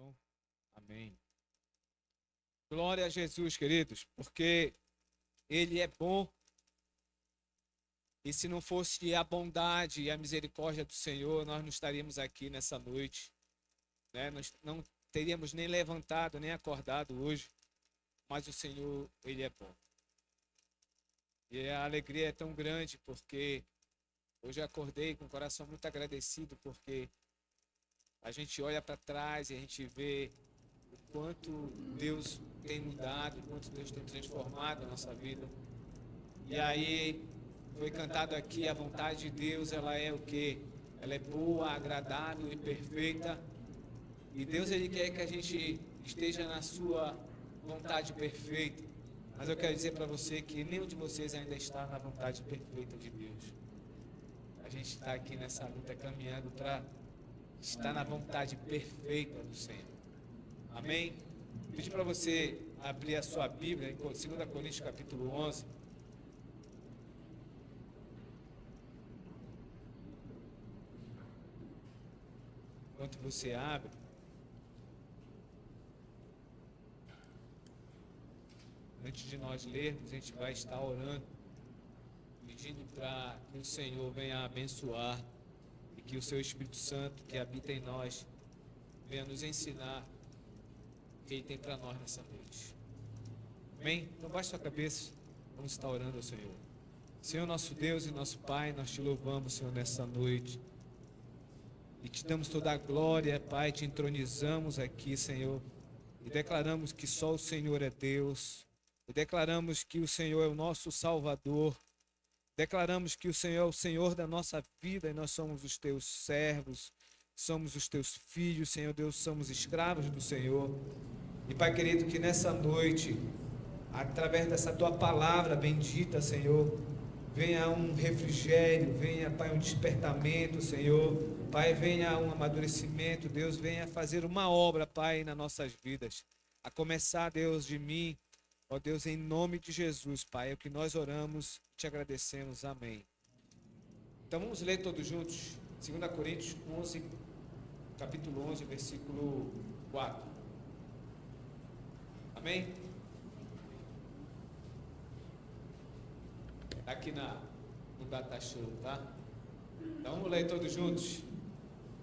som. Amém. Glória a Jesus, queridos, porque Ele é bom. E se não fosse a bondade e a misericórdia do Senhor, nós não estaríamos aqui nessa noite, né? Nós não teríamos nem levantado, nem acordado hoje. Mas o Senhor, Ele é bom. E a alegria é tão grande porque hoje eu acordei com o coração muito agradecido, porque a gente olha para trás e a gente vê o quanto Deus tem mudado, o quanto Deus tem transformado a nossa vida. E aí foi cantado aqui, a vontade de Deus, ela é o quê? Ela é boa, agradável e perfeita. E Deus, Ele quer que a gente esteja na sua vontade perfeita. Mas eu quero dizer para você que nenhum de vocês ainda está na vontade perfeita de Deus. A gente está aqui nessa luta caminhando para estar na vontade perfeita do Senhor. Amém? Pedi para você abrir a sua Bíblia em 2 Coríntios capítulo 11. Enquanto você abre, antes de nós lermos, a gente vai estar orando, pedindo para que o Senhor venha abençoar e que o seu Espírito Santo, que habita em nós, venha nos ensinar o que Ele tem para nós nessa noite. Amém? Então baixe sua cabeça, vamos estar orando ao Senhor. Senhor, nosso Deus e nosso Pai, nós te louvamos, Senhor, nessa noite. E te damos toda a glória, Pai, te entronizamos aqui, Senhor. E declaramos que só o Senhor é Deus. E declaramos que o Senhor é o nosso Salvador. Declaramos que o Senhor é o Senhor da nossa vida e nós somos os teus servos, somos os teus filhos, Senhor Deus, somos escravos do Senhor. E Pai querido, que nessa noite, através dessa tua palavra bendita, Senhor, venha um refrigério, venha, Pai, um despertamento, Senhor. Pai, venha um amadurecimento, Deus, venha fazer uma obra, Pai, nas nossas vidas. A começar, Deus, de mim, ó Deus, em nome de Jesus, Pai, é o que nós oramos e te agradecemos. Amém. Então vamos ler todos juntos, 2 Coríntios 11, capítulo 11, versículo 4. Amém? Está aqui no Data Show, tá? Então vamos ler todos juntos.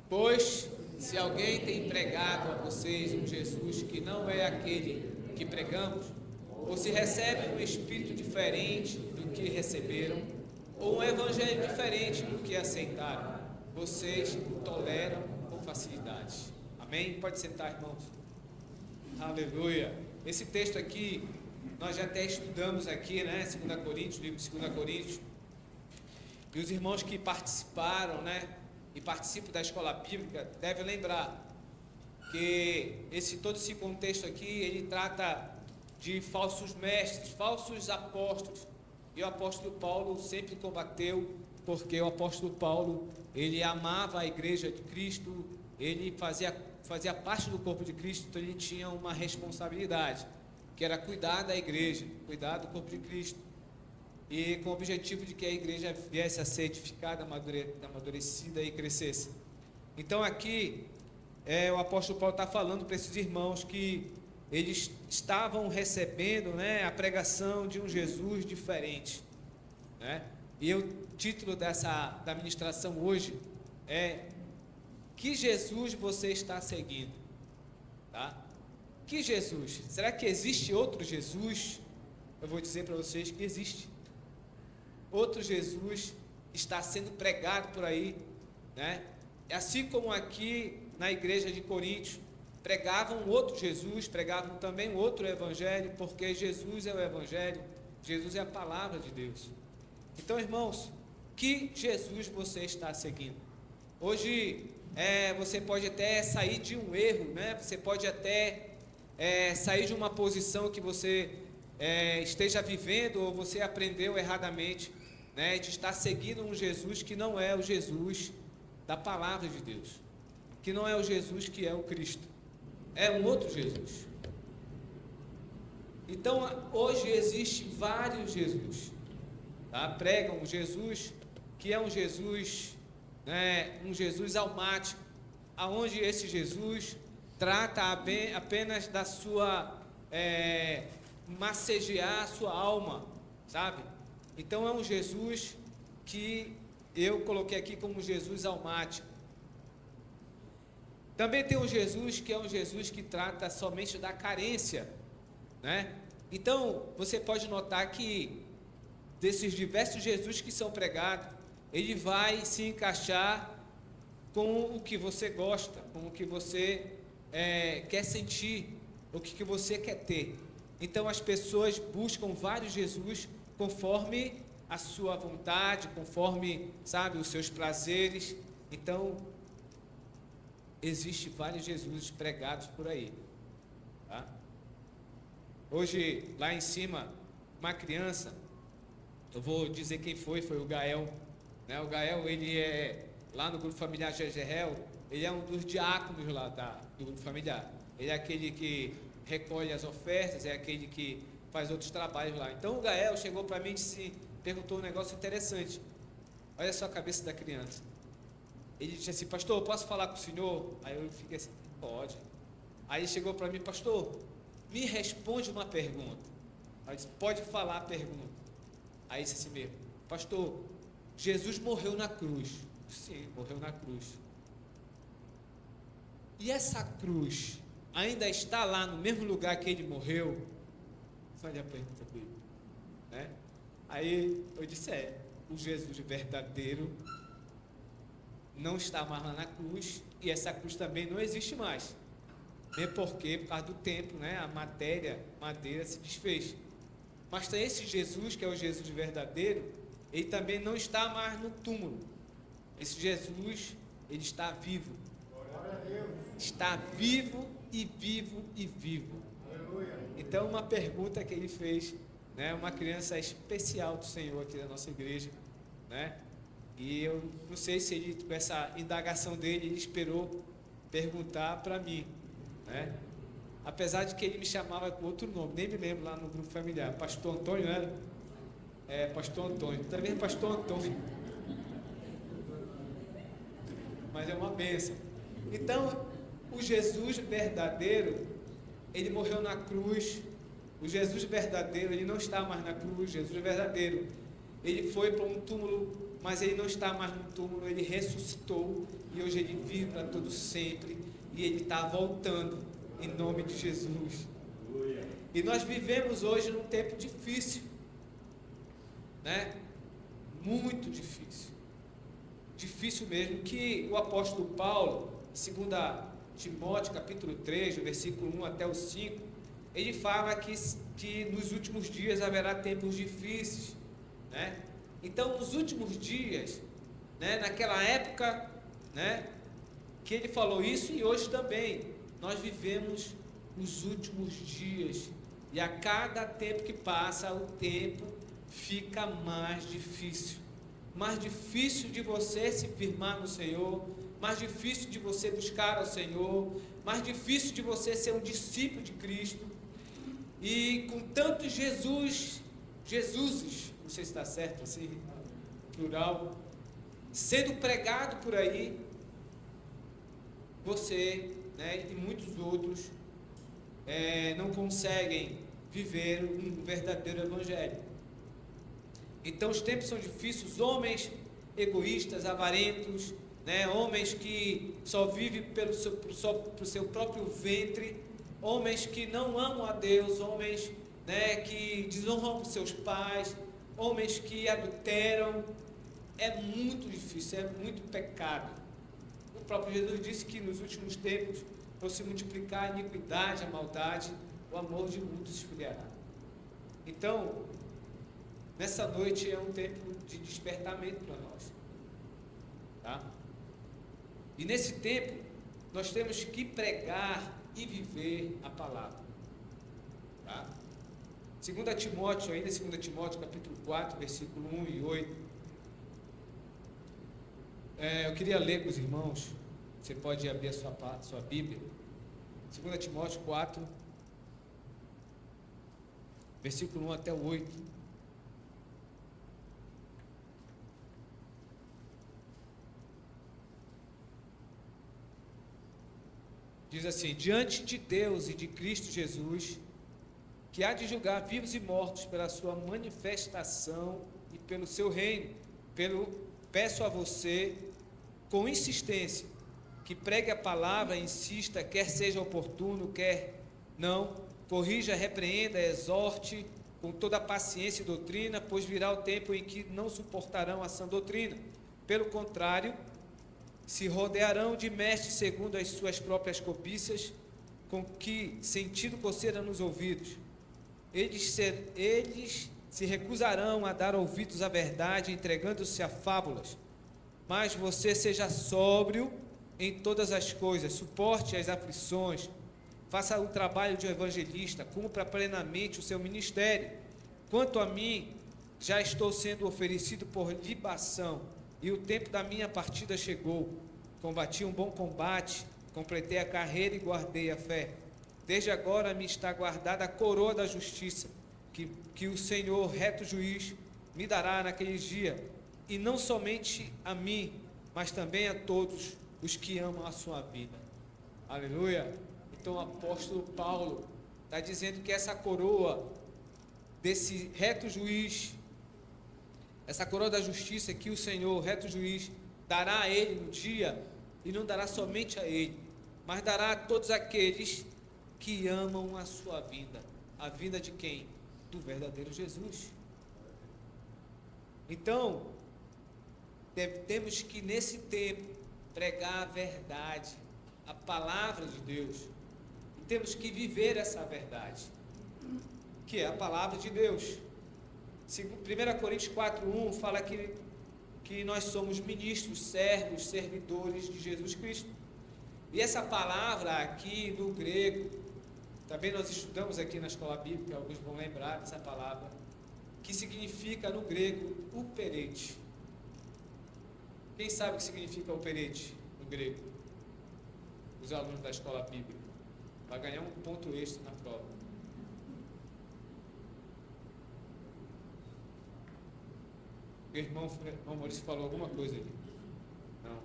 Pois, se alguém tem pregado a vocês um Jesus que não é aquele que pregamos, ou se recebem um espírito diferente do que receberam, ou um evangelho diferente do que aceitaram, vocês o toleram com facilidade. Amém? Pode sentar, irmãos. Aleluia. Esse texto aqui, nós já até estudamos aqui, né? 2 Coríntios, livro de 2 Coríntios. E os irmãos que participaram, né? E participam da escola bíblica, devem lembrar que todo esse contexto aqui, ele trata de falsos mestres, falsos apóstolos. E o apóstolo Paulo sempre combateu, porque o apóstolo Paulo, ele amava a igreja de Cristo, ele fazia parte do corpo de Cristo, então ele tinha uma responsabilidade, que era cuidar da igreja, cuidar do corpo de Cristo, e com o objetivo de que a igreja viesse a ser edificada, amadurecida e crescesse. Então aqui, o apóstolo Paulo está falando para esses irmãos que eles estavam recebendo, né, a pregação de um Jesus diferente, né? E o título da ministração hoje é: que Jesus você está seguindo? Tá? Que Jesus? Será que existe outro Jesus? Eu vou dizer para vocês que existe. Outro Jesus está sendo pregado por aí, né? Assim como aqui na igreja de Coríntios, pregavam outro Jesus, pregavam também outro evangelho, porque Jesus é o evangelho, Jesus é a palavra de Deus. Então, irmãos, que Jesus você está seguindo? Hoje, você pode até sair de um erro, né? Você pode até sair de uma posição que você esteja vivendo ou você aprendeu erradamente, né? De estar seguindo um Jesus que não é o Jesus da palavra de Deus, que não é o Jesus que é o Cristo. É um outro Jesus. Então, hoje existe vários Jesus, tá? Pregam um Jesus que é um Jesus, né, um Jesus almático, aonde esse Jesus trata apenas da sua, massagear a sua alma, sabe? Então é um Jesus que eu coloquei aqui como Jesus almático. Também tem um Jesus que é um Jesus que trata somente da carência, né? Então você pode notar que desses diversos Jesus que são pregados, ele vai se encaixar com o que você gosta, com o que você quer sentir, o que você quer ter. Então as pessoas buscam vários Jesus conforme a sua vontade, conforme, sabe, os seus prazeres. Então existe vários Jesus pregados por aí, tá? Hoje lá em cima, uma criança, eu vou dizer quem foi o Gael, né? O Gael, ele é lá no grupo familiar Jezreel, ele é um dos diáconos lá do grupo familiar. Ele é aquele que recolhe as ofertas, é aquele que faz outros trabalhos lá. Então o Gael chegou para mim e perguntou um negócio interessante. Olha só a cabeça da criança. Ele disse assim: pastor, posso falar com o senhor? Aí eu fiquei assim: pode. Aí ele chegou para mim: pastor, me responde uma pergunta. Aí eu disse: pode falar a pergunta. Aí disse assim mesmo: pastor, Jesus morreu na cruz. Sim, morreu na cruz. E essa cruz ainda está lá no mesmo lugar que ele morreu? Olha a pergunta dele, né? Aí eu disse: o Jesus verdadeiro não está mais lá na cruz, e essa cruz também não existe mais. Nem porque, por causa do tempo, né, a madeira se desfez. Mas tem esse Jesus, que é o Jesus verdadeiro, ele também não está mais no túmulo. Esse Jesus, ele está vivo. Está vivo e vivo e vivo. Então, uma pergunta que ele fez, né, uma criança especial do Senhor aqui da nossa igreja, né? E eu não sei se ele, com essa indagação dele, ele esperou perguntar para mim, né? Apesar de que ele me chamava com outro nome, nem me lembro lá no grupo familiar. Pastor Antônio, não era? Pastor Antônio. Também Pastor Antônio. Mas é uma bênção. Então, o Jesus verdadeiro, ele morreu na cruz. O Jesus verdadeiro, ele não está mais na cruz. Jesus verdadeiro, ele foi para um túmulo, mas ele não está mais no túmulo, ele ressuscitou e hoje ele vive para todo sempre e ele está voltando em nome de Jesus. E nós vivemos hoje num tempo difícil, né? Muito difícil. Difícil mesmo, que o apóstolo Paulo, segundo Timóteo, capítulo 3, do versículo 1 até o 5, ele fala que nos últimos dias haverá tempos difíceis, né? Então, nos últimos dias, né, naquela época, né, que ele falou isso, e hoje também, nós vivemos os últimos dias, e a cada tempo que passa, o tempo fica mais difícil de você se firmar no Senhor, mais difícil de você buscar ao Senhor, mais difícil de você ser um discípulo de Cristo, e com tantos Jesuses, não sei se está certo assim, plural, sendo pregado por aí, você, né, e muitos outros não conseguem viver um verdadeiro evangelho. Então os tempos são difíceis, homens egoístas, avarentos, né, homens que só vivem pelo seu próprio ventre, homens que não amam a Deus, homens, né, que desonram seus pais, homens que adulteram. É muito difícil, é muito pecado. O próprio Jesus disse que nos últimos tempos, por se multiplicar a iniquidade, a maldade, o amor de muitos esfriará. Então, nessa noite é um tempo de despertamento para nós, tá? E nesse tempo, nós temos que pregar e viver a palavra, tá? 2 Timóteo, ainda 2 Timóteo, capítulo 4, versículo 1 e 8. Eu queria ler com os irmãos, você pode abrir a sua Bíblia, 2 Timóteo 4, versículo 1 até o 8. Diz assim: diante de Deus e de Cristo Jesus, que há de julgar vivos e mortos pela sua manifestação e pelo seu reino, peço a você, com insistência, que pregue a palavra, insista, quer seja oportuno, quer não, corrija, repreenda, exorte, com toda a paciência e doutrina, pois virá o tempo em que não suportarão a sã doutrina. Pelo contrário, se rodearão de mestres segundo as suas próprias cobiças, com que sentido coceira nos ouvidos. Eles se recusarão a dar ouvidos à verdade, entregando-se a fábulas. Mas você seja sóbrio em todas as coisas, suporte as aflições, faça o trabalho de um evangelista, cumpra plenamente o seu ministério. Quanto a mim, já estou sendo oferecido por libação, e o tempo da minha partida chegou. Combati um bom combate, completei a carreira e guardei a fé. Desde agora me está guardada a coroa da justiça, que o Senhor, reto juiz, me dará naqueles dias, e não somente a mim, mas também a todos os que amam a sua vida. Aleluia! Então o apóstolo Paulo está dizendo que essa coroa desse reto juiz, essa coroa da justiça que o Senhor, reto juiz, dará a ele no dia, e não dará somente a ele, mas dará a todos aqueles que amam a sua vinda. A vinda de quem? Do verdadeiro Jesus. Então, temos que nesse tempo pregar a verdade, a palavra de Deus, e temos que viver essa verdade, que é a palavra de Deus. 1 Coríntios 4:1 fala que nós somos ministros, servos, servidores de Jesus Cristo. E essa palavra aqui no grego, também nós estudamos aqui na escola bíblica, alguns vão lembrar dessa palavra, que significa no grego uperete. Quem sabe o que significa uperete no grego? Os alunos da escola bíblica. Vai ganhar um ponto extra na prova. O irmão Maurício falou alguma coisa ali. Não.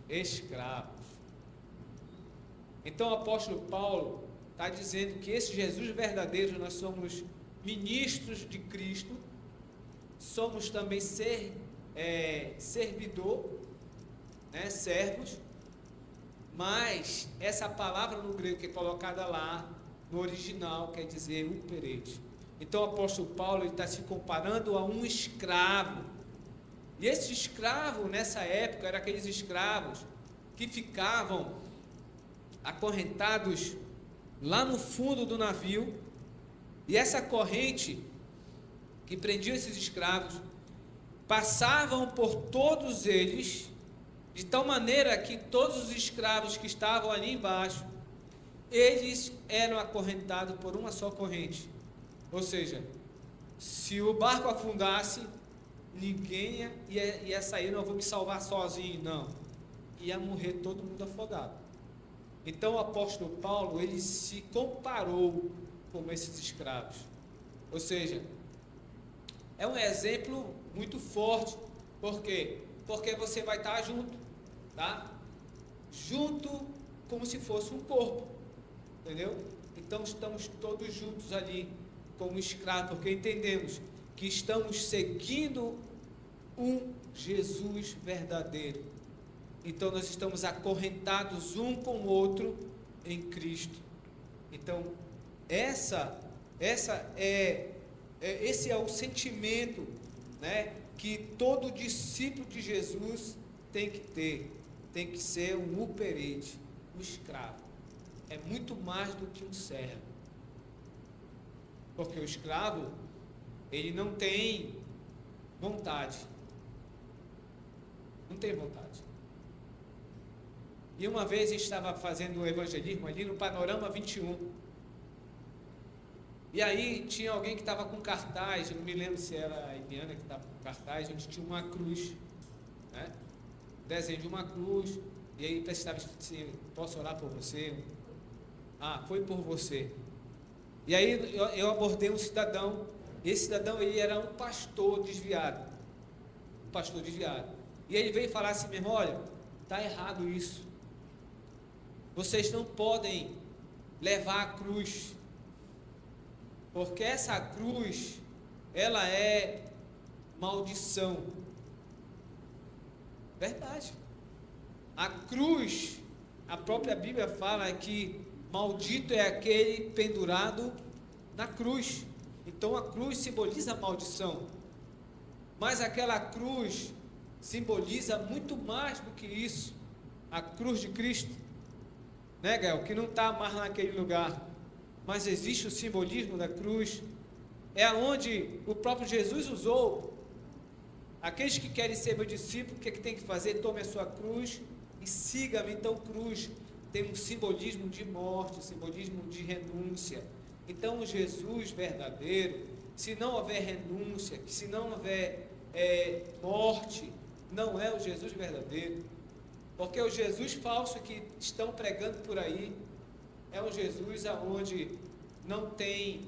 Escravos. Então o apóstolo Paulo está dizendo que esse Jesus verdadeiro, nós somos ministros de Cristo, somos também servidor, né, servos, mas essa palavra no grego que é colocada lá, no original, quer dizer uperete. Então o apóstolo Paulo está se comparando a um escravo, e esse escravo nessa época eram aqueles escravos que ficavam acorrentados lá no fundo do navio, e essa corrente que prendia esses escravos passavam por todos eles, de tal maneira que todos os escravos que estavam ali embaixo, eles eram acorrentados por uma só corrente. Ou seja, se o barco afundasse, ninguém ia sair, não vou me salvar sozinho, não. Ia morrer todo mundo afogado. Então o apóstolo Paulo, ele se comparou com esses escravos. Ou seja, é um exemplo muito forte. Por quê? Porque você vai estar junto, tá? Junto como se fosse um corpo, entendeu? Então estamos todos juntos ali como escravos, porque entendemos que estamos seguindo um Jesus verdadeiro. Então nós estamos acorrentados um com o outro em Cristo. Então esse é o sentimento, né, que todo discípulo de Jesus tem que ter. Tem que ser um uperete, um escravo. É muito mais do que um servo. Porque o escravo, ele não tem vontade. Não tem vontade. E uma vez eu estava fazendo um evangelismo ali no Panorama 21. E aí tinha alguém que estava com cartaz, eu não me lembro se era a Iliana que estava com cartaz, onde tinha uma cruz, né? Desenho de uma cruz, e aí estava escrito assim: posso orar por você? Ah, foi por você. E aí eu abordei um cidadão. Esse cidadão, ele era um pastor desviado. Um pastor desviado. E ele veio falar assim: meu irmão, olha, está errado isso. vocês não podem levar a cruz, porque essa cruz, ela é maldição. Verdade. A cruz, a própria Bíblia fala que maldito é aquele pendurado na cruz. Então a cruz simboliza a maldição. Mas aquela cruz simboliza muito mais do que isso. A cruz de Cristo, né, Gael? Que não está mais naquele lugar. Mas existe o simbolismo da cruz. É onde o próprio Jesus usou. Aqueles que querem ser meu discípulo, o que tem que fazer? Tome a sua cruz e siga-me. Então cruz tem um simbolismo de morte, um simbolismo de renúncia. Então o Jesus verdadeiro, se não houver renúncia, se não houver morte, não é o Jesus verdadeiro. Porque o Jesus falso que estão pregando por aí é um Jesus aonde não tem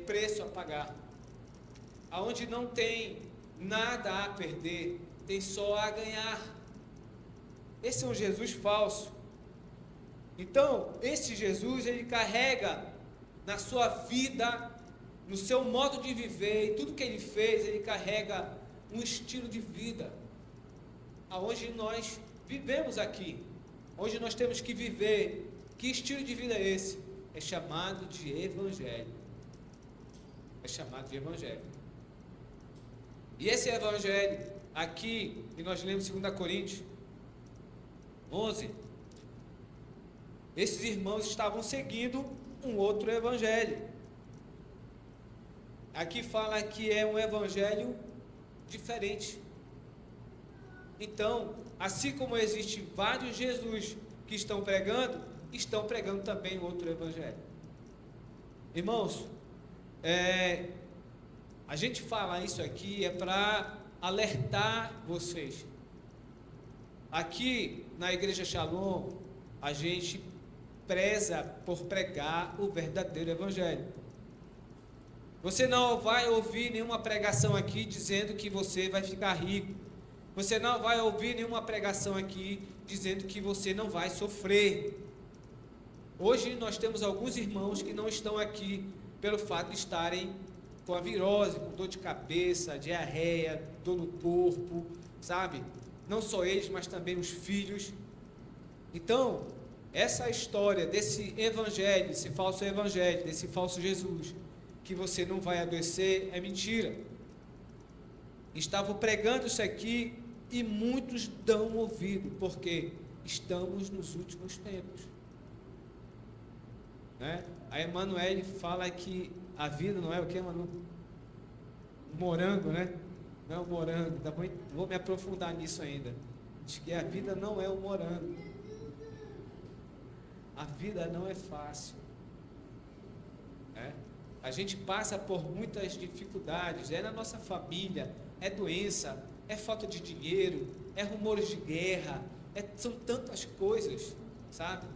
preço a pagar, aonde não tem nada a perder, tem só a ganhar. Esse é um Jesus falso. Então, esse Jesus, ele carrega na sua vida, no seu modo de viver, e tudo que ele fez, ele carrega um estilo de vida, aonde nós vivemos aqui, onde nós temos que viver. Que estilo de vida é esse? É chamado de Evangelho. É chamado de Evangelho. E esse Evangelho, aqui, que nós lemos 2 Coríntios 11, esses irmãos estavam seguindo um outro Evangelho. Aqui fala que é um Evangelho diferente. Então, assim como existem vários Jesus que estão pregando também outro Evangelho. Irmãos, a gente fala isso aqui para alertar vocês. Aqui na Igreja Shalom, a gente preza por pregar o verdadeiro Evangelho. Você não vai ouvir nenhuma pregação aqui dizendo que você vai ficar rico. Você não vai ouvir nenhuma pregação aqui dizendo que você não vai sofrer. Hoje nós temos alguns irmãos que não estão aqui pelo fato de estarem com a virose, com dor de cabeça, diarreia, dor no corpo, sabe? Não só eles, mas também os filhos. Então, essa história desse evangelho, desse falso evangelho, desse falso Jesus, que você não vai adoecer, é mentira. Estavam pregando isso aqui e muitos dão ouvido, porque estamos nos últimos tempos. Né? A Emanuele fala que a vida não é o que, Manu? Morango, né? Não é o morango. Vou me aprofundar nisso ainda. Diz que a vida não é o morango. A vida não é fácil. Né? A gente passa por muitas dificuldades. É na nossa família, é doença, é falta de dinheiro, é rumores de guerra, são tantas coisas, sabe?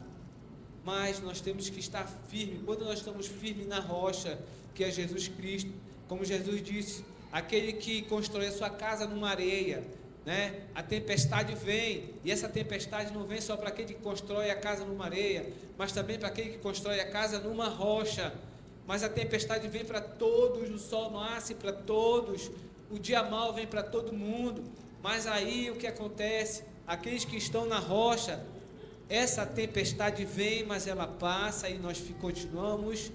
Mas nós temos que estar firmes. Quando nós estamos firmes na rocha, que é Jesus Cristo, como Jesus disse, aquele que constrói a sua casa numa areia, né? A tempestade vem, e essa tempestade não vem só para aquele que constrói a casa numa areia, mas também para aquele que constrói a casa numa rocha. Mas a tempestade vem para todos, o sol nasce para todos, o dia mau vem para todo mundo. Mas aí o que acontece? Aqueles que estão na rocha, essa tempestade vem, mas ela passa e nós continuamos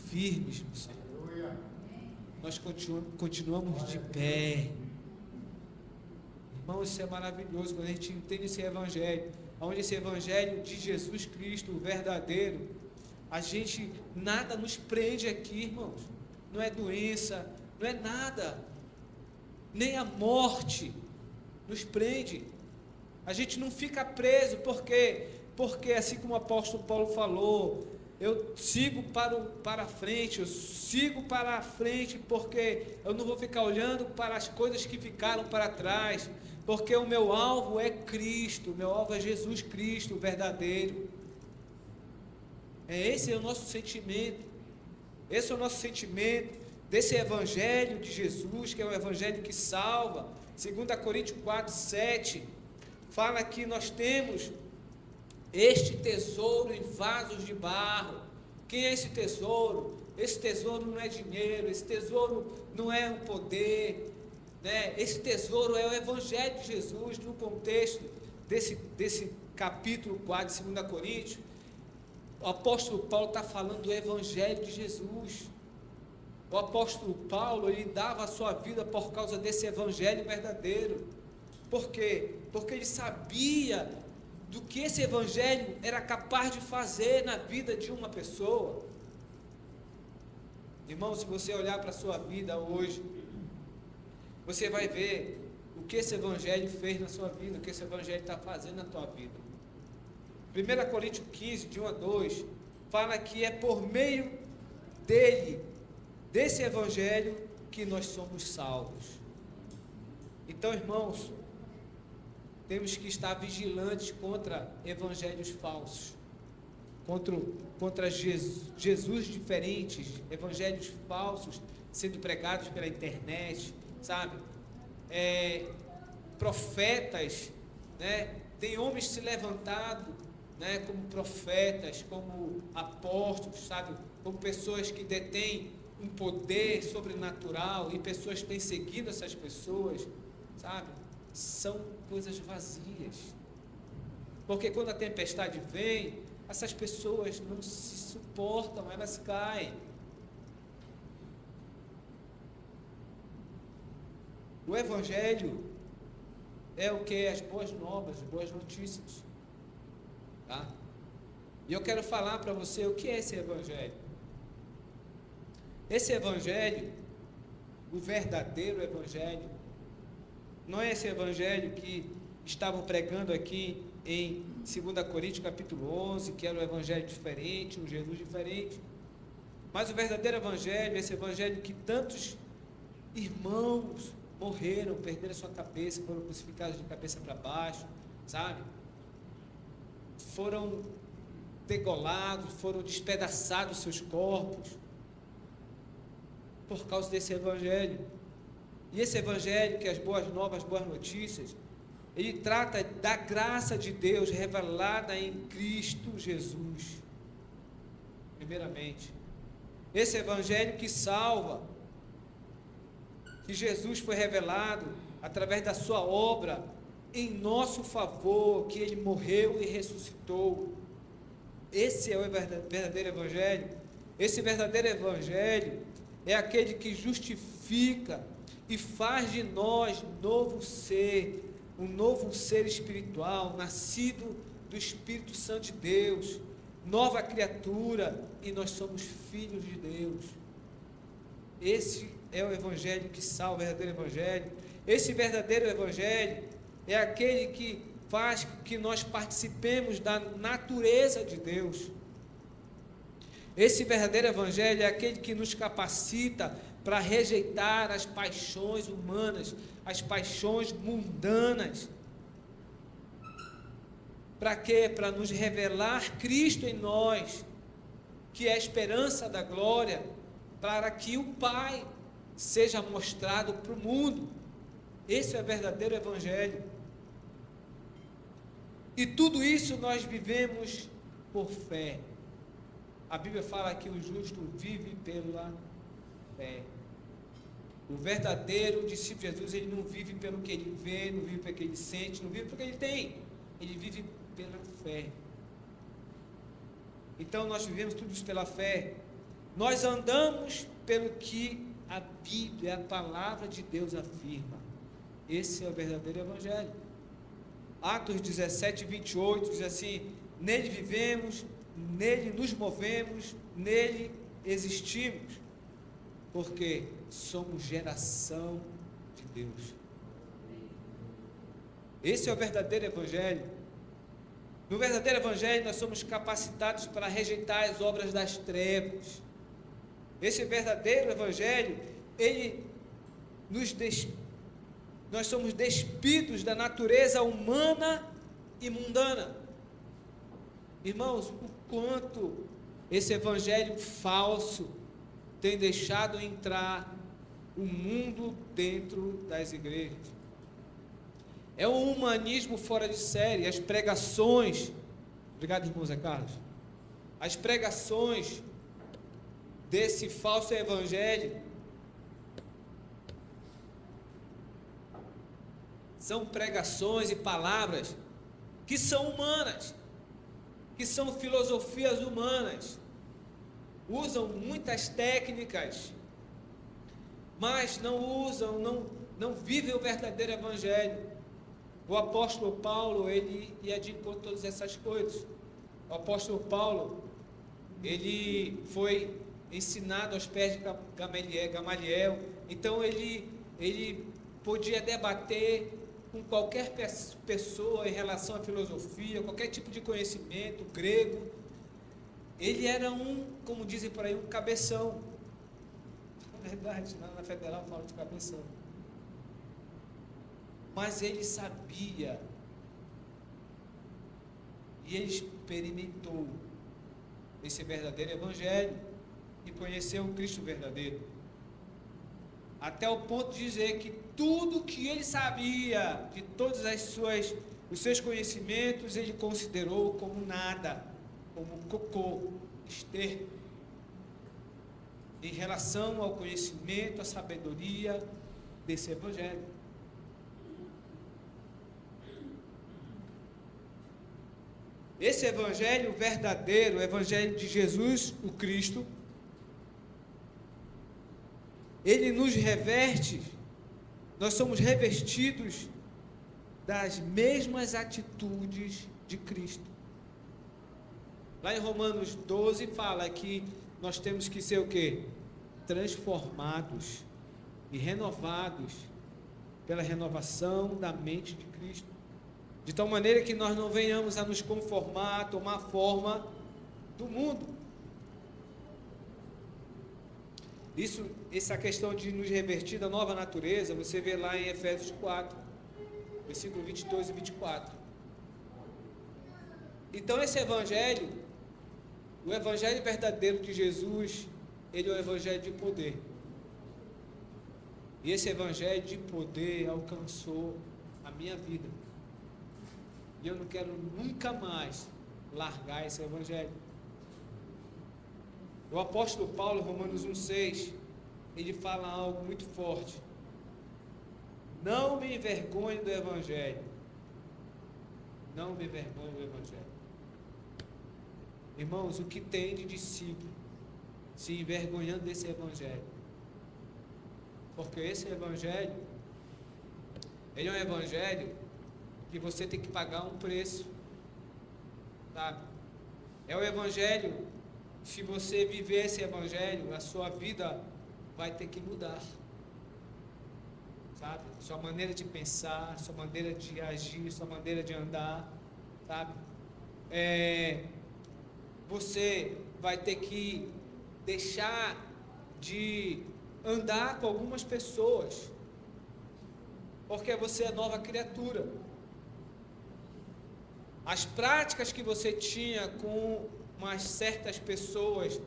firmes no Senhor. Nós continuamos de pé. Irmão, isso é maravilhoso quando a gente entende esse evangelho, onde esse evangelho de Jesus Cristo, o verdadeiro, a gente, nada nos prende aqui, irmãos. Não é doença, não é nada, nem a morte nos prende. A gente não fica preso, porque assim como o apóstolo Paulo falou, eu sigo para frente, eu sigo para a frente, porque eu não vou ficar olhando para as coisas que ficaram para trás, porque o meu alvo é Cristo, o meu alvo é Jesus Cristo, o verdadeiro. Esse é o nosso sentimento, esse é o nosso sentimento desse evangelho de Jesus, que é o evangelho que salva. 2 Coríntios 4, 7, fala que nós temos este tesouro em vasos de barro. Quem é esse tesouro? Esse tesouro não é dinheiro, esse tesouro não é o poder, né? Esse tesouro é o Evangelho de Jesus. No contexto desse capítulo 4 de 2 Coríntios, o apóstolo Paulo está falando do Evangelho de Jesus. O apóstolo Paulo, ele dava a sua vida por causa desse Evangelho verdadeiro. Por quê? Porque ele sabia do que esse Evangelho era capaz de fazer na vida de uma pessoa. Irmão, se você olhar para a sua vida hoje, você vai ver o que esse Evangelho fez na sua vida, o que esse Evangelho está fazendo na tua vida. 1 Coríntios 15, de 1 a 2, fala que é por meio dele, desse Evangelho, que nós somos salvos. Então, irmãos, temos que estar vigilantes contra evangelhos falsos, contra Jesus diferentes, evangelhos falsos sendo pregados pela internet, sabe? Profetas, né? Tem homens se levantado, né? Como profetas, como apóstolos, sabe? Como pessoas que detêm um poder sobrenatural, e pessoas têm seguido essas pessoas, sabe? São coisas vazias, porque quando a tempestade vem, essas pessoas não se suportam, elas caem. O Evangelho é o que? As boas novas, as boas notícias, tá? E eu quero falar para você o que é esse Evangelho. Esse Evangelho, o verdadeiro Evangelho, não é esse Evangelho que estavam pregando aqui em 2 Coríntios capítulo 11, que era um Evangelho diferente, um Jesus diferente. Mas o verdadeiro Evangelho, esse Evangelho que tantos irmãos morreram, perderam a sua cabeça, foram crucificados de cabeça para baixo, sabe? Foram degolados, foram despedaçados seus corpos, por causa desse Evangelho. E esse Evangelho, que é as boas novas, as boas notícias, ele trata da graça de Deus revelada em Cristo Jesus, primeiramente. Esse Evangelho que salva, que Jesus foi revelado através da sua obra em nosso favor, que ele morreu e ressuscitou. Esse é o verdadeiro Evangelho. Esse verdadeiro Evangelho é aquele que justifica e faz de nós um novo ser espiritual, nascido do Espírito Santo de Deus, nova criatura, e nós somos filhos de Deus. Esse é o Evangelho que salva, o verdadeiro Evangelho. Esse verdadeiro Evangelho é aquele que faz que nós participemos da natureza de Deus. Esse verdadeiro Evangelho é aquele que nos capacita para rejeitar as paixões humanas, as paixões mundanas. Para quê? Para nos revelar Cristo em nós, que é a esperança da glória, para que o Pai seja mostrado para o mundo. Esse é o verdadeiro Evangelho. E tudo isso nós vivemos por fé. A Bíblia fala que o justo vive pela fé. O verdadeiro discípulo de Jesus, ele não vive pelo que ele vê, não vive pelo que ele sente, não vive pelo que ele tem. Ele vive pela fé. Então nós vivemos tudo isso pela fé. Nós andamos pelo que a Bíblia, a palavra de Deus afirma. Esse é o verdadeiro Evangelho. Atos 17, 28 diz assim: nele vivemos, nele nos movemos, nele existimos, porque somos geração de Deus. Esse é o verdadeiro Evangelho. No verdadeiro Evangelho nós somos capacitados para rejeitar as obras das trevas. Esse verdadeiro Evangelho, nós somos despidos da natureza humana e mundana. Irmãos, o quanto esse Evangelho falso tem deixado entrar o mundo dentro das igrejas. É um humanismo fora de série. As pregações Obrigado, irmão Zé Carlos. As pregações desse falso evangelho são pregações e palavras que são humanas, que são filosofias humanas, usam muitas técnicas, mas não vivem o verdadeiro evangelho. O apóstolo Paulo, ele ia de encontro a todas essas coisas. O apóstolo Paulo, ele foi ensinado aos pés de Gamaliel, então ele podia debater com qualquer pessoa em relação à filosofia, qualquer tipo de conhecimento grego. Ele era como dizem por aí, um cabeção. Na verdade, na Federal fala de cabeção. Mas ele sabia, e ele experimentou esse verdadeiro evangelho e conheceu o Cristo verdadeiro, até o ponto de dizer que tudo que ele sabia, de todos os seus conhecimentos, ele considerou como nada, como cocô, esterco, em relação ao conhecimento, à sabedoria desse evangelho. Esse evangelho verdadeiro, o evangelho de Jesus, o Cristo, ele nos reveste, nós somos revestidos das mesmas atitudes de Cristo. Lá em Romanos 12 fala que nós temos que ser o quê? Transformados e renovados pela renovação da mente de Cristo, de tal maneira que nós não venhamos a nos conformar, a tomar a forma do mundo. Essa questão de nos revertir da nova natureza, você vê lá em Efésios 4, versículo 22 e 24. Então esse evangelho, o evangelho verdadeiro de Jesus, ele é o evangelho de poder. E esse evangelho de poder alcançou a minha vida. E eu não quero nunca mais largar esse evangelho. O apóstolo Paulo, em Romanos 1,6, ele fala algo muito forte. Não me envergonhe do evangelho. Não me envergonhe do evangelho. Irmãos, o que tem de discípulo se envergonhando desse evangelho? Porque esse evangelho, ele é um evangelho que você tem que pagar um preço, sabe? É o evangelho, se você viver esse evangelho, a sua vida vai ter que mudar, sabe? Sua maneira de pensar, sua maneira de agir, sua maneira de andar, sabe? Você vai ter que deixar de andar com algumas pessoas, porque você é nova criatura. As práticas que você tinha com umas certas pessoas,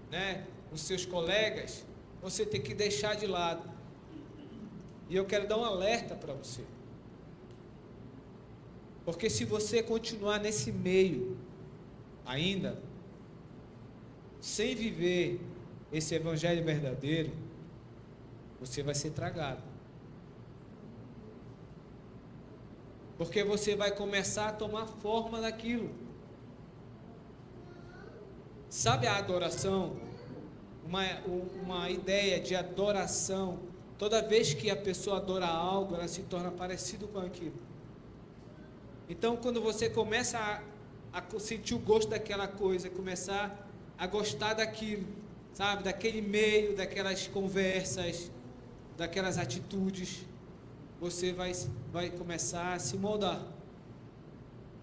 né, os seus colegas, você tem que deixar de lado. E eu quero dar um alerta para você. Porque se você continuar nesse meio ainda, sem viver esse evangelho verdadeiro, você vai ser tragado. Porque você vai começar a tomar forma daquilo. Sabe a adoração? Uma ideia de adoração. Toda vez que a pessoa adora algo, ela se torna parecido com aquilo. Então, quando você começa a sentir o gosto daquela coisa, começar a gostar daquilo, sabe? Daquele meio, daquelas conversas, daquelas atitudes, você vai começar a se moldar.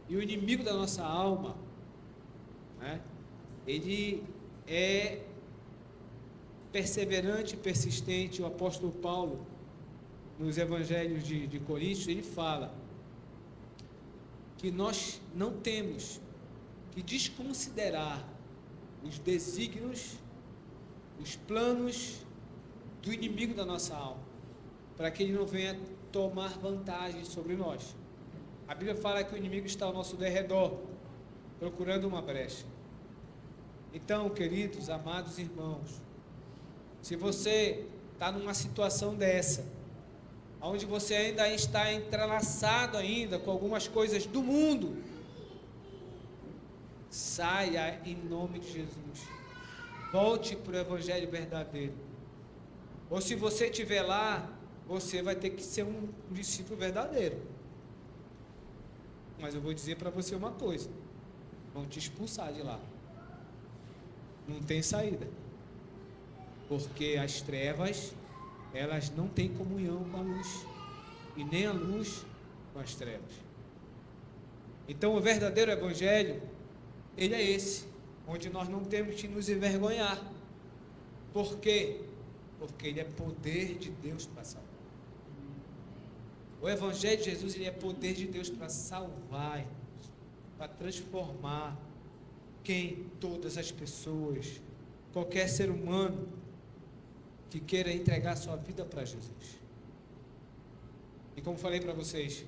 E o inimigo da nossa alma, né, ele é perseverante e persistente. O apóstolo Paulo, nos evangelhos de Coríntios, ele fala que nós não temos que desconsiderar os desígnios, os planos do inimigo da nossa alma, para que ele não venha tomar vantagem sobre nós. A Bíblia fala que o inimigo está ao nosso derredor, procurando uma brecha. Então, queridos, amados irmãos, se você está numa situação dessa, onde você ainda está entrelaçado ainda com algumas coisas do mundo, saia em nome de Jesus. Volte para o Evangelho verdadeiro. Ou se você estiver lá, você vai ter que ser um discípulo verdadeiro. Mas eu vou dizer para você uma coisa: vão te expulsar de lá. Não tem saída. Porque as trevas, elas não têm comunhão com a luz, e nem a luz com as trevas. Então o verdadeiro Evangelho, ele é esse, onde nós não temos que nos envergonhar. Por quê? Porque ele é poder de Deus para salvar. O Evangelho de Jesus, ele é poder de Deus para salvar, para transformar quem? Todas as pessoas, qualquer ser humano que queira entregar sua vida para Jesus. E como falei para vocês,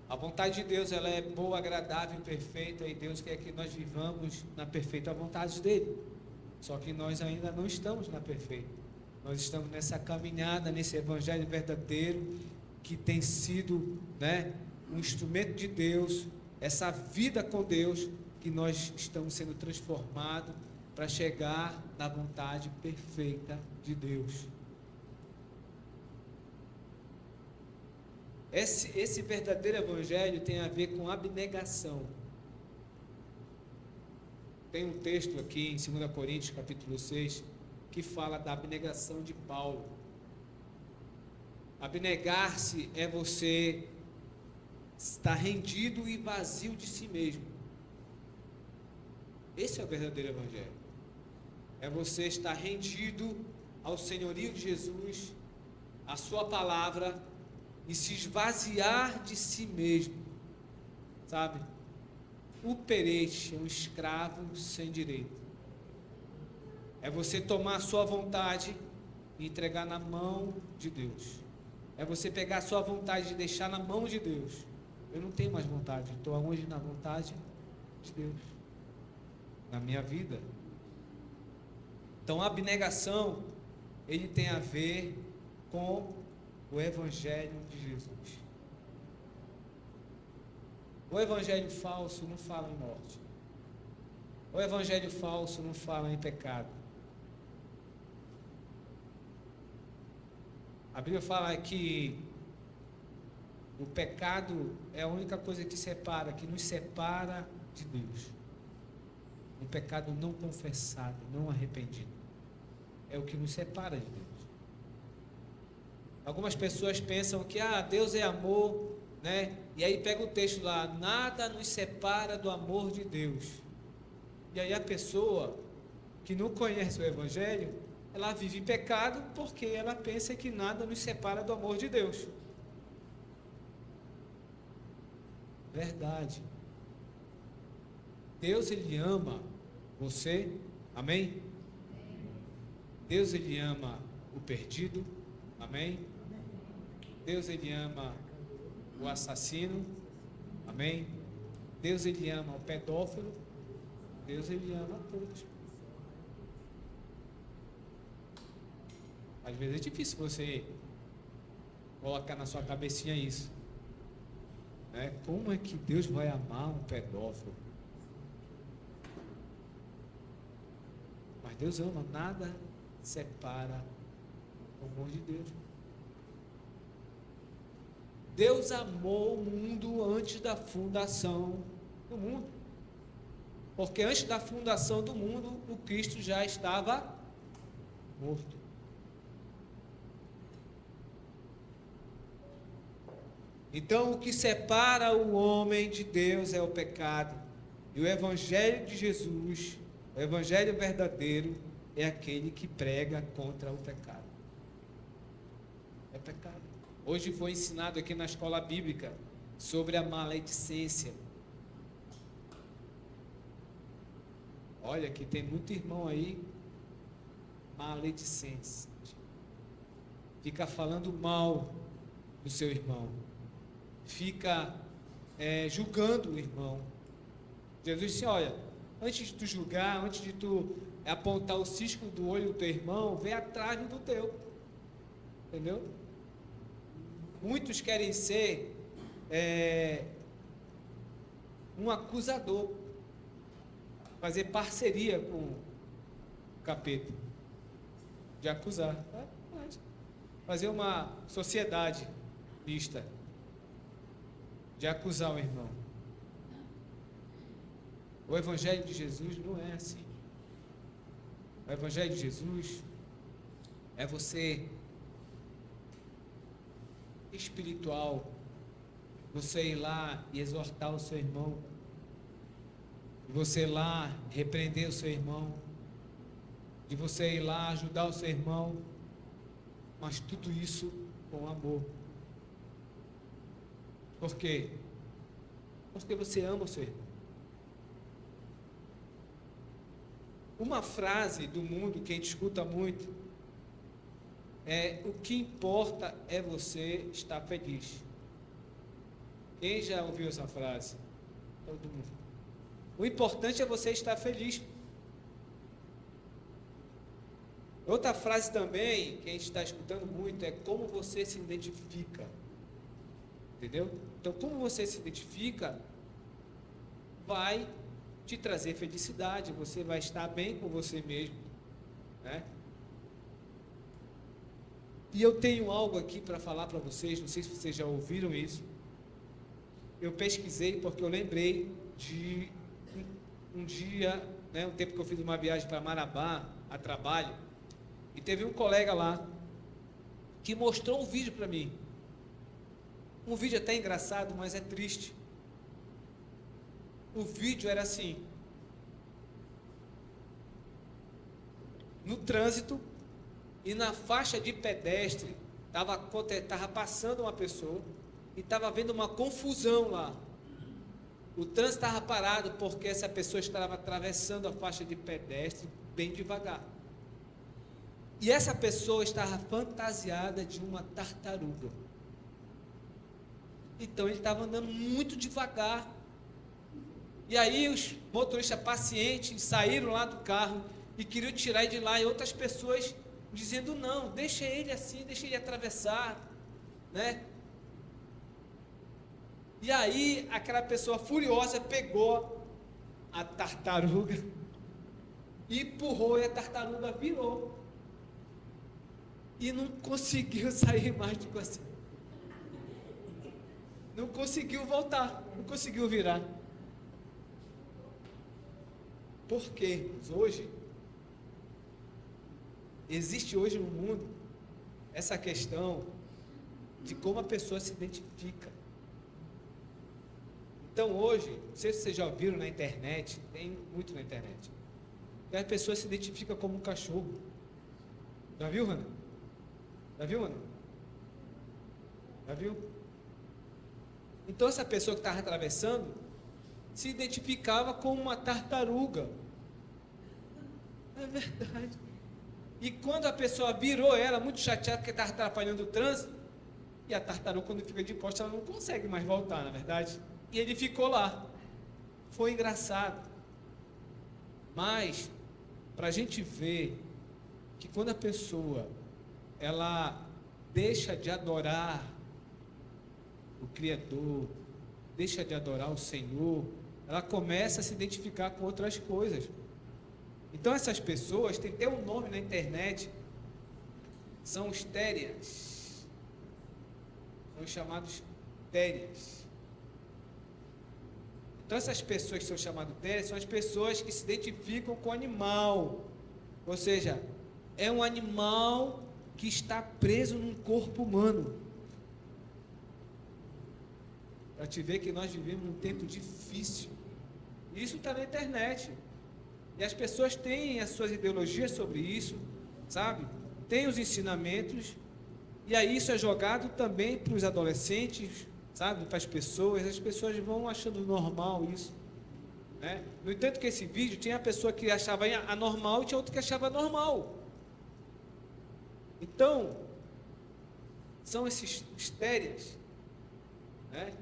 a vontade de Deus, ela é boa, agradável e perfeita, e Deus quer que nós vivamos na perfeita vontade dele. Só que nós ainda não estamos na perfeita. Nós estamos nessa caminhada, nesse Evangelho verdadeiro, que tem sido, um instrumento de Deus, essa vida com Deus, que nós estamos sendo transformados para chegar na vontade perfeita de Deus. Esse verdadeiro Evangelho tem a ver com abnegação. Tem um texto aqui em 2 Coríntios, capítulo 6, que fala da abnegação de Paulo. Abnegar-se é você estar rendido e vazio de si mesmo. Esse é o verdadeiro Evangelho. É você estar rendido ao senhorio de Jesus, à sua palavra, e se esvaziar de si mesmo, sabe? O perete é um escravo sem direito. É você tomar a sua vontade e entregar na mão de Deus. É você pegar a sua vontade e deixar na mão de Deus. Eu não tenho mais vontade, estou aonde? Na vontade de Deus, na minha vida. Então a abnegação, ele tem a ver com o Evangelho de Jesus. O Evangelho falso não fala em morte. O Evangelho falso não fala em pecado. A Bíblia fala que o pecado é a única coisa que separa, que nos separa de Deus. Um pecado não confessado, não arrependido, é o que nos separa de Deus. Algumas pessoas pensam que Deus é amor, e aí pega o texto lá, nada nos separa do amor de Deus. E aí a pessoa que não conhece o Evangelho, ela vive pecado porque ela pensa que nada nos separa do amor de Deus. Verdade. Deus, ele ama você, amém? Deus, ele ama o perdido, amém? Deus, ele ama o assassino, amém? Deus, ele ama o pedófilo, Deus, ele ama a todos. Às vezes é difícil você colocar na sua cabecinha isso, Como é que Deus vai amar um pedófilo? Mas Deus ama, nada separa o amor de Deus. Deus amou o mundo antes da fundação do mundo. Porque antes da fundação do mundo, o Cristo já estava morto. Então, o que separa o homem de Deus é o pecado. E o Evangelho de Jesus, o Evangelho verdadeiro, é aquele que prega contra o pecado. É pecado. Hoje foi ensinado aqui na escola bíblica sobre a maledicência. Olha que tem muito irmão aí maledicente. Fica falando mal do seu irmão. Fica julgando o irmão. Jesus disse, olha, antes de tu julgar, antes de tu apontar o cisco do olho do teu irmão, vê a trave do teu. Entendeu? Muitos querem ser um acusador, fazer parceria com o capeta, de acusar. Fazer uma sociedade mista, de acusar o irmão. O Evangelho de Jesus não é assim. O Evangelho de Jesus é você espiritual, você ir lá e exortar o seu irmão, você ir lá repreender o seu irmão, de você ir lá ajudar o seu irmão, mas tudo isso com amor. Por quê? Porque você ama o seu irmão. Uma frase do mundo que a gente escuta muito é: o que importa é você estar feliz. Quem já ouviu essa frase? Todo mundo. O importante é você estar feliz. Outra frase também que a gente está escutando muito é como você se identifica. Entendeu? Então, como você se identifica vai te trazer felicidade, você vai estar bem com você mesmo, né? E eu tenho algo aqui para falar para vocês, não sei se vocês já ouviram isso. Eu pesquisei porque eu lembrei de um dia, né, um tempo que eu fiz uma viagem para Marabá, a trabalho, e teve um colega lá que mostrou um vídeo para mim. Um vídeo até engraçado, mas é triste. O vídeo era assim: no trânsito e na faixa de pedestre estava passando uma pessoa e estava havendo uma confusão lá. O trânsito estava parado porque essa pessoa estava atravessando a faixa de pedestre bem devagar. E essa pessoa estava fantasiada de uma tartaruga. Então ele estava andando muito devagar. E aí os motoristas pacientes saíram lá do carro e queriam tirar ele de lá, e outras pessoas dizendo: não, deixa ele assim, deixa ele atravessar, né? E aí aquela pessoa furiosa pegou a tartaruga e empurrou, e a tartaruga virou e não conseguiu sair mais de você. Não conseguiu voltar, não conseguiu virar. Porque hoje existe hoje no mundo essa questão de como a pessoa se identifica. Então hoje, não sei se vocês já ouviram na internet, tem muito na internet, que a pessoa se identifica como um cachorro. Já viu, Rana? Já viu, Ana? Já viu? Então essa pessoa que estava atravessando se identificava como uma tartaruga. É verdade. E quando a pessoa virou ela, muito chateada porque estava atrapalhando o trânsito, e a tartaruga, quando fica de costas, ela não consegue mais voltar, na verdade. E ele ficou lá. Foi engraçado. Mas, para a gente ver que quando a pessoa ela deixa de adorar o Criador, deixa de adorar o Senhor, ela começa a se identificar com outras coisas. Então essas pessoas, tem até um nome na internet, são os térias, são chamados térias. Então essas pessoas que são chamadas térias são as pessoas que se identificam com o animal, ou seja, é um animal que está preso num corpo humano. Para te ver que nós vivemos um tempo difícil. Isso está na internet. E as pessoas têm as suas ideologias sobre isso, sabe? Tem os ensinamentos. E aí isso é jogado também para os adolescentes, sabe? Para as pessoas vão achando normal isso, né? No entanto que esse vídeo tinha a pessoa que achava anormal e tinha outra que achava normal. Então, são esses térias, né?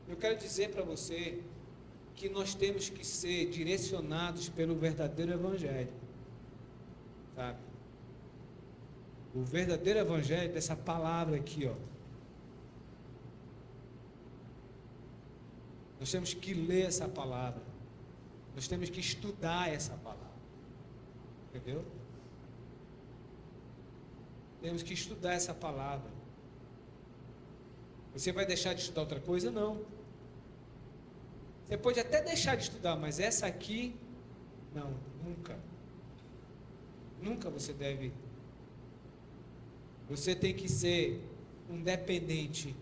Eu quero dizer para você que nós temos que ser direcionados pelo verdadeiro Evangelho, sabe? O verdadeiro Evangelho dessa palavra aqui, ó. Nós temos que ler essa palavra, nós temos que estudar essa palavra, entendeu? Temos que estudar essa palavra. Você vai deixar de estudar outra coisa? Não. Você pode até deixar de estudar, mas essa aqui, não, nunca. Nunca você deve. Você tem que ser um dependente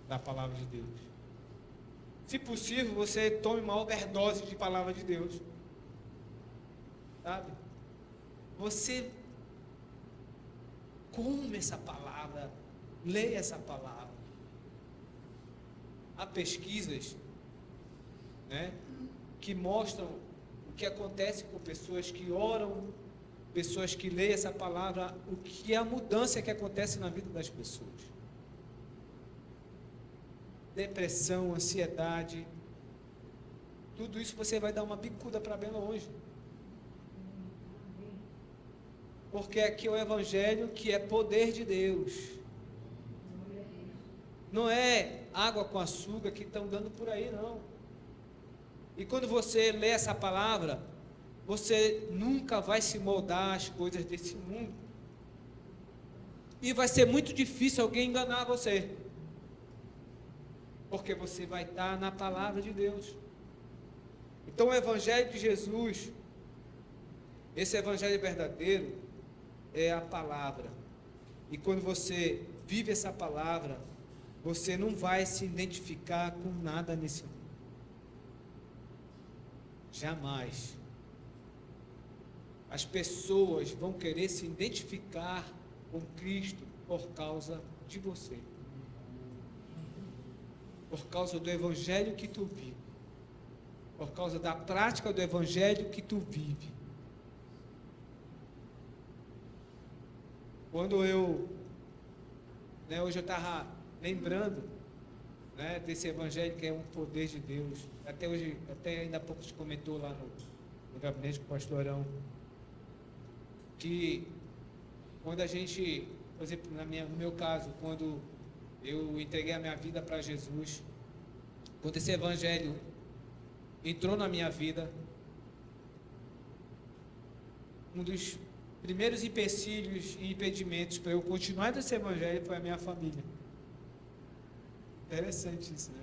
da palavra de Deus. Se possível, você tome uma overdose de palavra de Deus. Sabe? Você come essa palavra, leia essa palavra. Há pesquisas, né, que mostram o que acontece com pessoas que oram, pessoas que leem essa palavra, o que é a mudança que acontece na vida das pessoas. Depressão, ansiedade, tudo isso você vai dar uma bicuda para bem longe. Porque aqui é o Evangelho que é poder de Deus. Não é água com açúcar que estão dando por aí, não. E quando você lê essa palavra, você nunca vai se moldar às coisas desse mundo. E vai ser muito difícil alguém enganar você. Porque você vai estar na palavra de Deus. Então o Evangelho de Jesus, esse Evangelho verdadeiro, é a palavra. E quando você vive essa palavra, você não vai se identificar com nada nesse mundo. Jamais. As pessoas vão querer se identificar com Cristo por causa de você. Por causa do Evangelho que tu vive. Por causa da prática do Evangelho que tu vive. Quando hoje eu estava lembrando, né, desse Evangelho que é um poder de Deus. Até ainda há pouco se comentou lá no gabinete com o pastorão, que quando a gente, por exemplo, no meu caso, quando eu entreguei a minha vida para Jesus, quando esse Evangelho entrou na minha vida, um dos primeiros empecilhos e impedimentos para eu continuar nesse Evangelho foi a minha família. Interessante isso, né?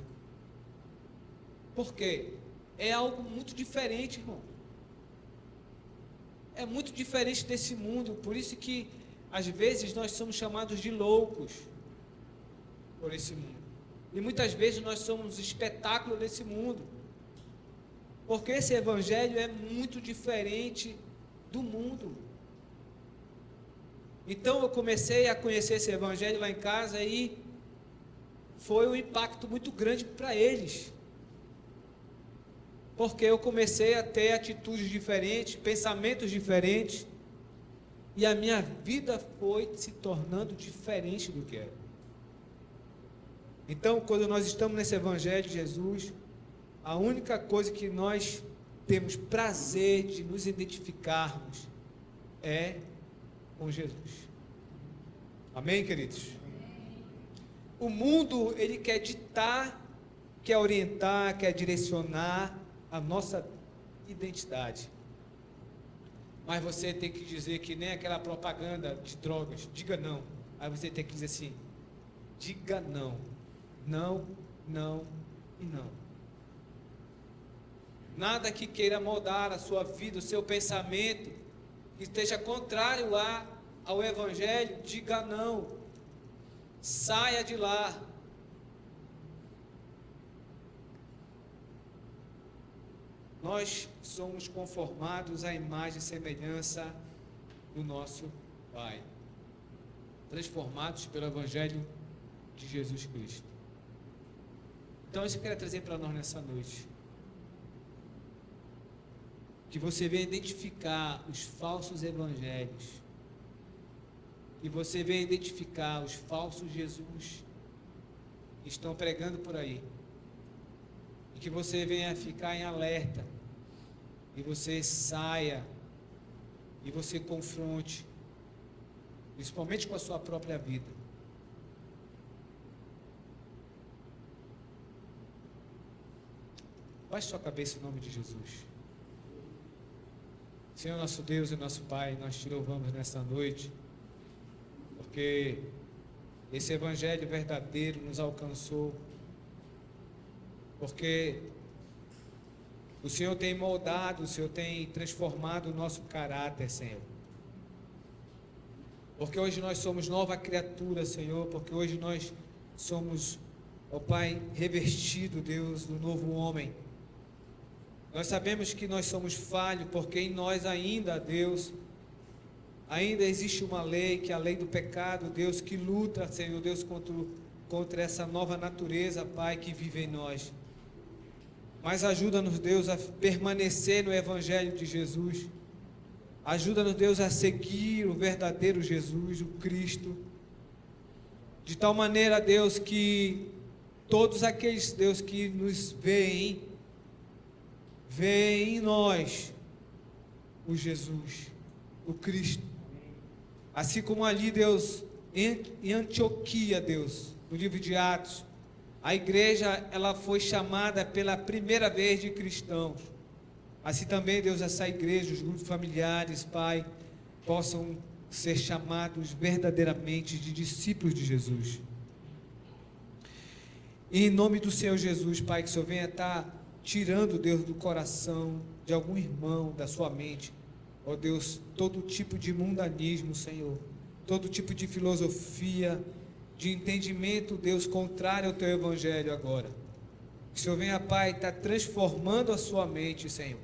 Por quê? É algo muito diferente, irmão. É muito diferente desse mundo, por isso que às vezes nós somos chamados de loucos por esse mundo. E muitas vezes nós somos espetáculo desse mundo. Porque esse Evangelho é muito diferente do mundo. Então eu comecei a conhecer esse Evangelho lá em casa e foi um impacto muito grande para eles. Porque eu comecei a ter atitudes diferentes, pensamentos diferentes, e a minha vida foi se tornando diferente do que era. Então, quando nós estamos nesse Evangelho de Jesus, a única coisa que nós temos prazer de nos identificarmos é com Jesus. Amém, queridos? O mundo, ele quer ditar, quer orientar, quer direcionar a nossa identidade. Mas você tem que dizer que nem aquela propaganda de drogas, diga não. Aí você tem que dizer assim, diga não. Não, não e não. Nada que queira moldar a sua vida, o seu pensamento, que esteja contrário ao Evangelho, diga não. Saia de lá. Nós somos conformados à imagem e semelhança do nosso Pai, transformados pelo Evangelho de Jesus Cristo. Então, isso que eu quero trazer para nós nessa noite. Que você venha identificar os falsos evangelhos. Que você venha identificar os falsos Jesus que estão pregando por aí. que você venha ficar em alerta, e você saia, e você confronte, principalmente com a sua própria vida. Baixe sua cabeça em nome de Jesus. Senhor nosso Deus e nosso Pai, nós te louvamos nesta noite, porque esse Evangelho verdadeiro nos alcançou, porque o Senhor tem moldado, o Senhor tem transformado o nosso caráter, Senhor. Porque hoje nós somos nova criatura, Senhor, porque hoje nós somos, ó Pai, revestido, Deus, do novo homem. Nós sabemos que nós somos falhos, porque em nós ainda, Deus, ainda existe uma lei, que é a lei do pecado, Deus, que luta, Senhor Deus, contra essa nova natureza, Pai, que vive em nós. Mas ajuda-nos, Deus, a permanecer no Evangelho de Jesus. Ajuda-nos, Deus, a seguir o verdadeiro Jesus, o Cristo. De tal maneira, Deus, que todos aqueles, Deus, que nos veem em nós o Jesus, o Cristo. Assim como ali, Deus, em Antioquia, Deus, no livro de Atos, a igreja, ela foi chamada pela primeira vez de cristãos. Assim também, Deus, essa igreja, os grupos familiares, Pai, possam ser chamados verdadeiramente de discípulos de Jesus. E em nome do Senhor Jesus, Pai, que o Senhor venha estar tirando, Deus, do coração de algum irmão, da sua mente, ó Deus, todo tipo de mundanismo, Senhor, todo tipo de filosofia, de entendimento, Deus, contrário ao Teu Evangelho agora. Que o Senhor venha, Pai, estar transformando a sua mente, Senhor,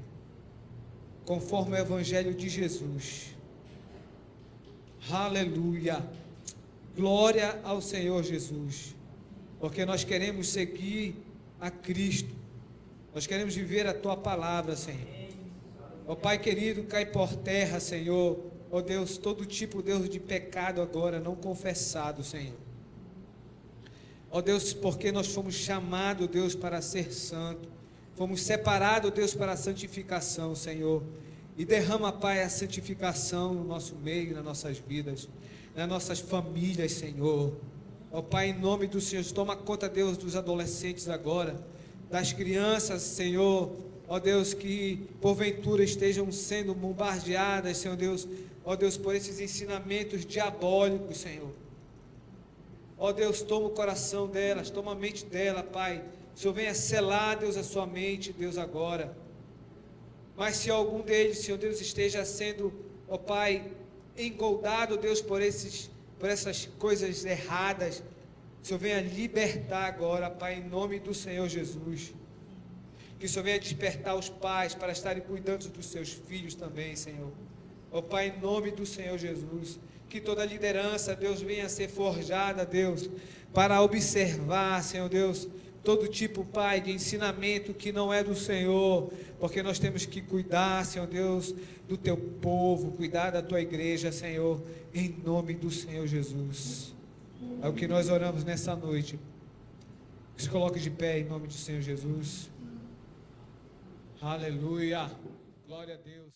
conforme o Evangelho de Jesus. Aleluia, glória ao Senhor Jesus, porque nós queremos seguir a Cristo. Nós queremos viver a Tua palavra, Senhor. Ó Pai querido, cai por terra, Senhor, ó Deus, todo tipo, Deus, de pecado agora não confessado, Senhor. Ó Deus, porque nós fomos chamados, Deus, para ser santo, fomos separados, Deus, para a santificação, Senhor. E derrama, Pai, a santificação no nosso meio, nas nossas vidas, nas nossas famílias, Senhor. Ó Pai, em nome do Senhor, toma conta, Deus, dos adolescentes agora, das crianças, Senhor, ó Deus, que porventura estejam sendo bombardeadas, Senhor Deus, ó Deus, por esses ensinamentos diabólicos, Senhor. Ó Deus, toma o coração delas, toma a mente dela, Pai. O Senhor venha selar, Deus, a sua mente, Deus, agora. Mas se algum deles, Senhor Deus, esteja sendo, ó Pai, engoldado, Deus, por essas coisas erradas, que o Senhor venha libertar agora, Pai, em nome do Senhor Jesus. Que o Senhor venha despertar os pais para estarem cuidando dos seus filhos também, Senhor. Ó Pai, em nome do Senhor Jesus. Que toda liderança, Deus, venha a ser forjada, Deus, para observar, Senhor Deus, todo tipo, Pai, de ensinamento que não é do Senhor, porque nós temos que cuidar, Senhor Deus, do Teu povo, cuidar da Tua igreja, Senhor, em nome do Senhor Jesus. É o que nós oramos nessa noite. Se coloque de pé em nome do Senhor Jesus. Aleluia. Glória a Deus.